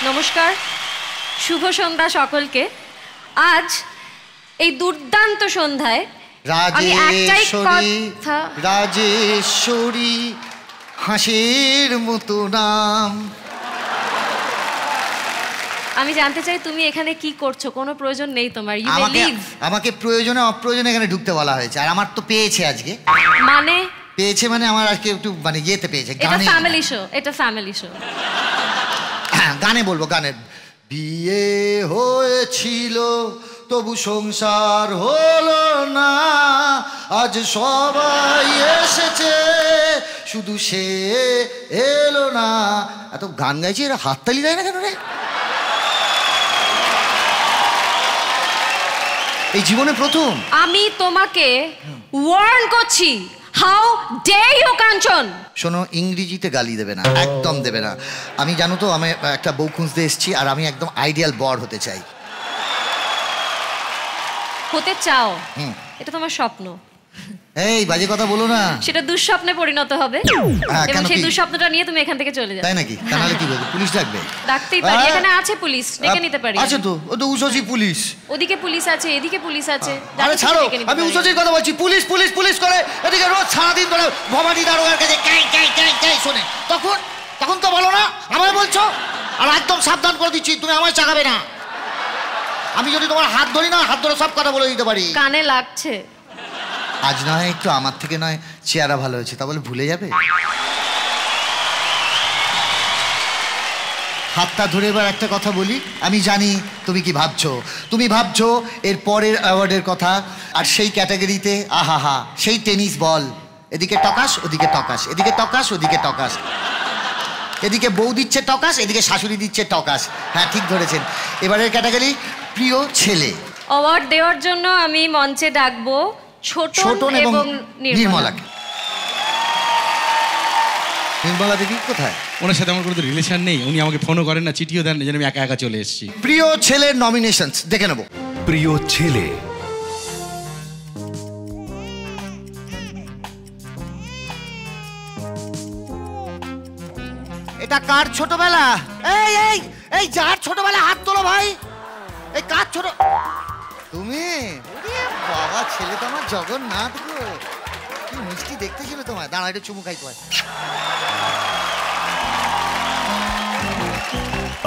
নমস্কার, শুভ সন্ধ্যা সকলকে। আজ এই দুর্দান্ত সন্ধ্যায় আমি একটাই কথা, রাজেশ্বরী হাসির মতো নাম। আমি জানতে চাই তুমি এখানে কি করছো? কোনো প্রয়োজন নেই তোমার। You may leave. আমাকে প্রয়োজনে অপ্রয়োজনে এখানে ঢুকতে বলা হয়েছে, আর আমার তো পেয়েছে আজকে। মানে পেয়েছে মানে আমার আজকে একটু মানে ইয়েতে পেয়েছে। এটা ফ্যামিলি শো, এটা ফ্যামিলি শো। হ্যাঁ, গানে বলবো, গানের। বিয়ে হয়েছিল তবু সংসার হলো না, আজ সবাই এসেছে শুধু সে এলো না। এত গান গাইছি, এরা হাততালি দেয় না কেন রে? এই জীবনে প্রথম আমি তোমাকে ওয়ার্ন করছি, হাউ ডে ইউ কাঞ্চন। শোনো, ইংরেজিতে গালি দেবে না, একদম দেবে না। আমি জানো তো, আমি একটা বউ খুঁজতে এসেছি, আর আমি একদম আইডিয়াল বর হতে চাই। হতে চাও? এটা তোমার স্বপ্ন। এই বাজে কথা বলো না। সেটা দুঃস্বপ্নে পরিণত হবে, এবং সেই দুঃস্বপ্নটা নিয়ে তুমি এখান থেকে চলে যাবে। তাই নাকি? তাহলে কি করবে? পুলিশ ডাকবে? ডাকতেই পারি, এখানে আছে পুলিশ, ডেকে নিতে পারি। আছে তো, ও তো উষসী পুলিশ। ওদিকে পুলিশ আছে, এদিকে পুলিশ আছে। আরে ছাড়ো, আমি উষসীর কথা বলছি। পুলিশ পুলিশ পুলিশ করে এদিকে রোজ সারাদিন ধরে ভবানী দারোগার কাছে কাই কাই কাই কাই শোনে। তখন তো বলো না, আমায় বলছো। আর একদম সাবধান করে দিচ্ছি, তুমি আমায় চাগাবে না। আমি যদি তোমার হাত ধরি না, হাত ধরে সব কথা বলে দিতে পারি। কানে লাগছে। আজ নয় একটু আমার থেকে নয় চেহারা ভালো হয়েছে, তা বলে ভুলে যাবে? হাতটা ধরে এবার একটা কথা বলি। আমি জানি তুমি কি ভাবছো। তুমি ভাবছো এর পরের অ্যাওয়ার্ডের কথা, আর সেই ক্যাটাগরিতে আহা সেই টেনিস বল, এদিকে টকাস ওদিকে টকাস, এদিকে টকাস ওদিকে টকাস, এদিকে বউ দিচ্ছে টকাস, এদিকে শাশুড়ি দিচ্ছে টকাস। হ্যাঁ, ঠিক ধরেছেন। এবারের ক্যাটাগরি প্রিয় ছেলে। অ্যাওয়ার্ড দেওয়ার জন্য আমি মঞ্চে ডাকবো ছোটন এবং নির্মলাকে। নির্মলা দেবী কোথায়? ওনার সাথে আমার কোনো রিলেশন নেই, উনি আমাকে ফোনও করেন না, চিঠিও দেন না, যেন আমি একা একা চলে এসেছি। প্রিয় ছেলের নমিনেশনস দেখে নেব। প্রিয় ছেলে, এটা কার ছোটবেলা? এই এই এই যার ছোটবেলা হাত তোলো ভাই। এই কার ছোট? তুমি? ওরে বাবা, ছেলে তো আমার জগন্নাথ গো, কি মিষ্টি দেখতে ছিল তোমায়। দাঁড়া, এটা চুমু খাই তোমায়।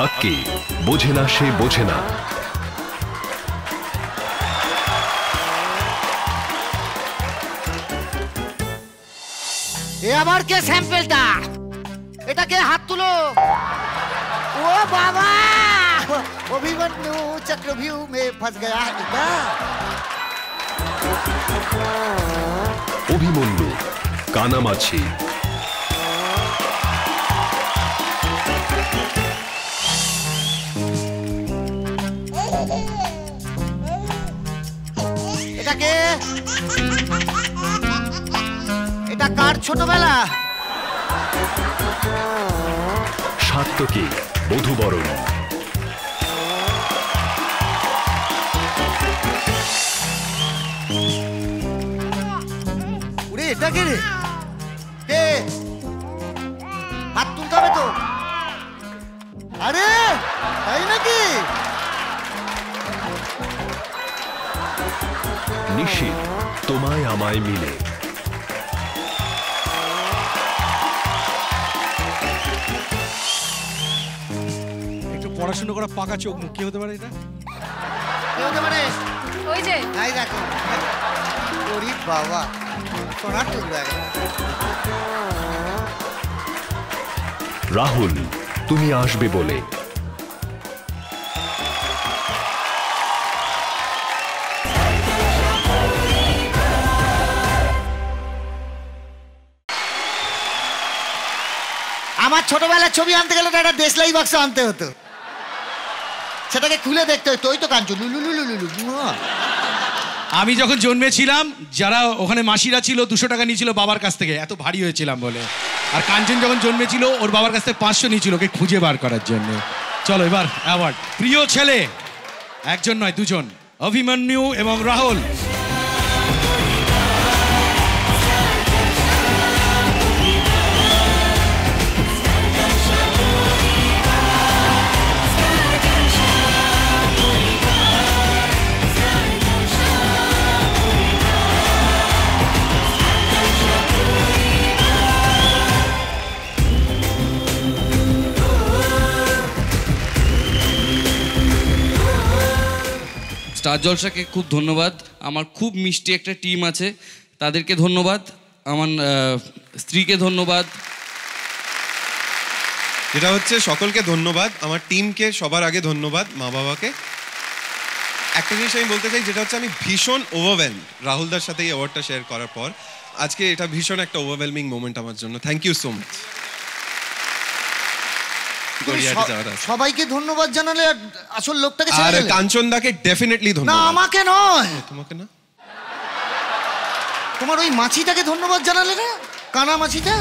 আক্কি বোঝে না, সে বোঝে না। এ আবার কে স্যাম্পলটা? এটা কে? হাত তুলো। ও বাবা, অভিমন্যু চক্রভিউ মে ফস গয়া। এটা অভিমন্যু কানামাছি। এটা কে? এটা কার ছোটবেলা? সাত্তকী বধূবরণ। ওরে, এটা কে রে? কে? হাত তুলতে হবে তো। আরে তাই নাকি? নিশীথ তোমায় আমায় মিলে। একটু পড়াশোনা করা পাকা চোখ মুখ, কি হতে পারে এটা? কে হতে পারে? ওই যে এই দেখো, ওরে বাবা, সোনার টুকরা। রাহুল তুমি আসবে বলে। আমার ছোটবেলার ছবি আনতে গেলে তো একটা দেশলাই বাক্স আনতে হতো, সেটাকে খুলে দেখতে হতো। ওই তো কাঞ্চন লুলু। আমি যখন জন্মেছিলাম, যারা ওখানে মাসিরা ছিল 200 টাকা নিয়েছিল বাবার কাছ থেকে, এত ভারী হয়েছিলাম বলে। আর কাঞ্চন যখন জন্মেছিল, ওর বাবার কাছ থেকে 500 নিয়েছিল ওকে খুঁজে বার করার জন্য। চলো এবার অ্যাওয়ার্ড। প্রিয় ছেলে, একজন নয় দুজন, অভিমন্যু এবং রাহুল। স্টার জলসাকে খুব ধন্যবাদ। আমার খুব মিষ্টি একটা টিম আছে, তাদেরকে ধন্যবাদ। আমার স্ত্রীকে ধন্যবাদ। যেটা হচ্ছে সকলকে ধন্যবাদ, আমার টিমকে সবার আগে ধন্যবাদ, মা বাবাকে। একটা জিনিস আমি বলতে চাই, যেটা হচ্ছে আমি ভীষণ ওভারওয়েলম রাহুলদার সাথে এই অ্যাওয়ার্ডটা শেয়ার করার পর। আজকে এটা ভীষণ একটা ওভারওয়েলমিং মোমেন্ট আমার জন্য। Thank you so much. সবাইকে ধন্যবাদ জানালে আসল লোকটাকে আর কাঞ্চনদাকে ডেফিনেটলি না, ধন্যবাদ। আমাকে নয়, তোমাকে না, তোমার ওই মাছিটাকে ধন্যবাদ জানালে না, কানা মাছিটা।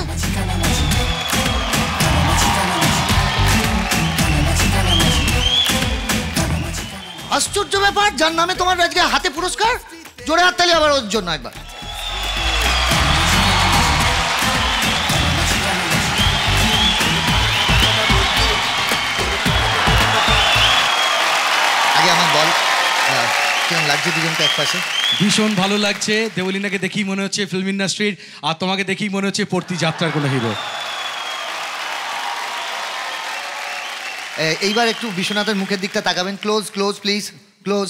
আশ্চর্য ব্যাপার, যার নামে তোমার আজকে হাতে পুরস্কার। জোরে হাততালি আবার ওর জন্য একবার। আগে আমার বল, কেমন লাগছে দুজনকে এক পাশে? ভীষণ ভালো লাগছে। দেবলীনাকে দেখেই মনে হচ্ছে ফিল্ম ইন্ডাস্ট্রির, আর তোমাকে দেখেই মনে হচ্ছে পড়তি যাত্রার কোনো হিরো। এইবার একটু বিশ্বনাথের মুখের দিকটা তাকাবেন। Close close please, close.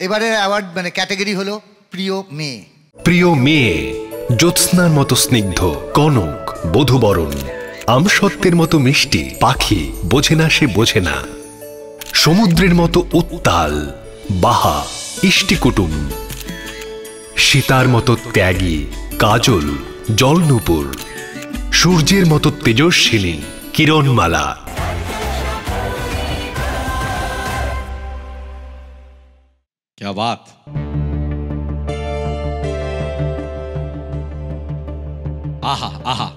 এবারে অ্যাওয়ার্ড মানে ক্যাটাগরি হলো প্রিয় মেয়ে। প্রিয় মেয়ে, জ্যোৎস্নার মতো স্নিগ্ধ, কনক, বধূবরণ, আমসত্ত্বের মতো মিষ্টি, পাখি, বোঝে না সে বোঝে না, সমুদ্রের মতো উত্তাল, বাহা, ইষ্টিকুটুম, সীতার মতো ত্যাগী, কাজল, জলনূপুর, সূর্যের মতো তেজস্বিনী, কিরণমালা। क्या बात। আহা আহা,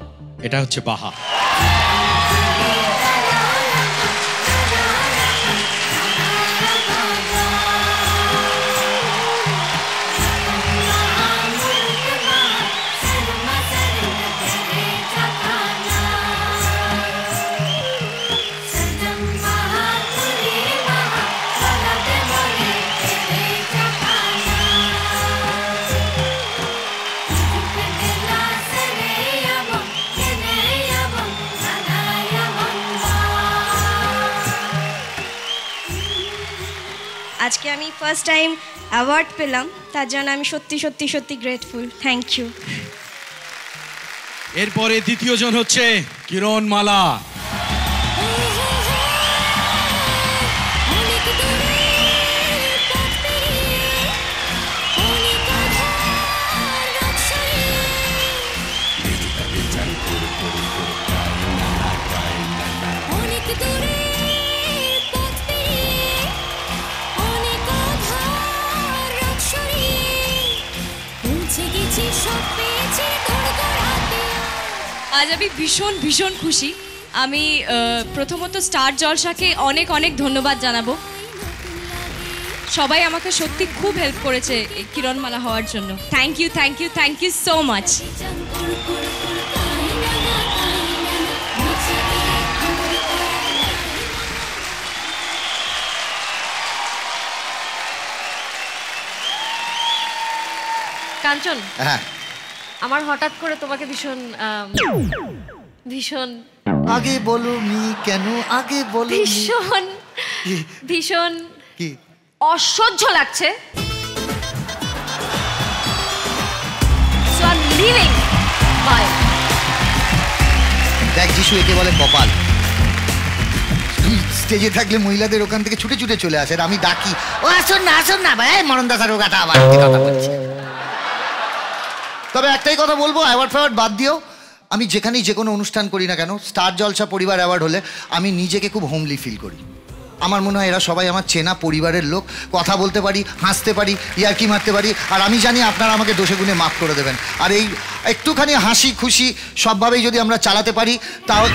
এটা হচ্ছে বাহা। আজকে আমি ফার্স্ট টাইম অ্যাওয়ার্ড পেলাম, তার জন্য আমি সত্যি সত্যি সত্যি গ্রেটফুল। Thank you. এরপরে দ্বিতীয় জন হচ্ছে কিরণমালা। আজ আমি ভীষণ ভীষণ খুশি। আমি প্রথমত স্টার জলসাকে অনেক অনেক ধন্যবাদ জানাবো। সবাই আমাকে সত্যি খুব হেল্প করেছে এই কিরণমালা হওয়ার জন্য। Thank you, thank you, thank you so much. Kanchan, হ্যাঁ, আমার হঠাৎ করে তোমাকে ভীষণ ভীষণ আগে বলুনি কেন, আগে বলুনি, ভীষণ ভীষণ কি অসহ্য লাগছে। So I'm leaving. Bye. দেখ যিশু, একে বলে কপাল। স্টেজে থাকলে মহিলাদের ওখান থেকে ছুটে ছুটে চলে আসে, আর আমি ডাকি, ও আসুন না ভাই, মরণ দাসার ও কথা আবার কথা বলছে। তবে একটাই কথা বলবো, অ্যাওয়ার্ড ফ্যাওয়ার্ড বাদ দিও। আমি যেখানেই যে কোনো অনুষ্ঠান করি না কেন, স্টার জলসা পরিবার অ্যাওয়ার্ড হলে আমি নিজেকে খুব হোমলি ফিল করি। আমার মনে হয় এরা সবাই আমার চেনা পরিবারের লোক, কথা বলতে পারি, হাসতে পারি, ইয়ার্কি মারতে পারি, আর আমি জানি আপনারা আমাকে দোষে গুণে মাফ করে দেবেন। আর এই একটুখানি হাসি খুশি সবভাবেই যদি আমরা চালাতে পারি, তাহলে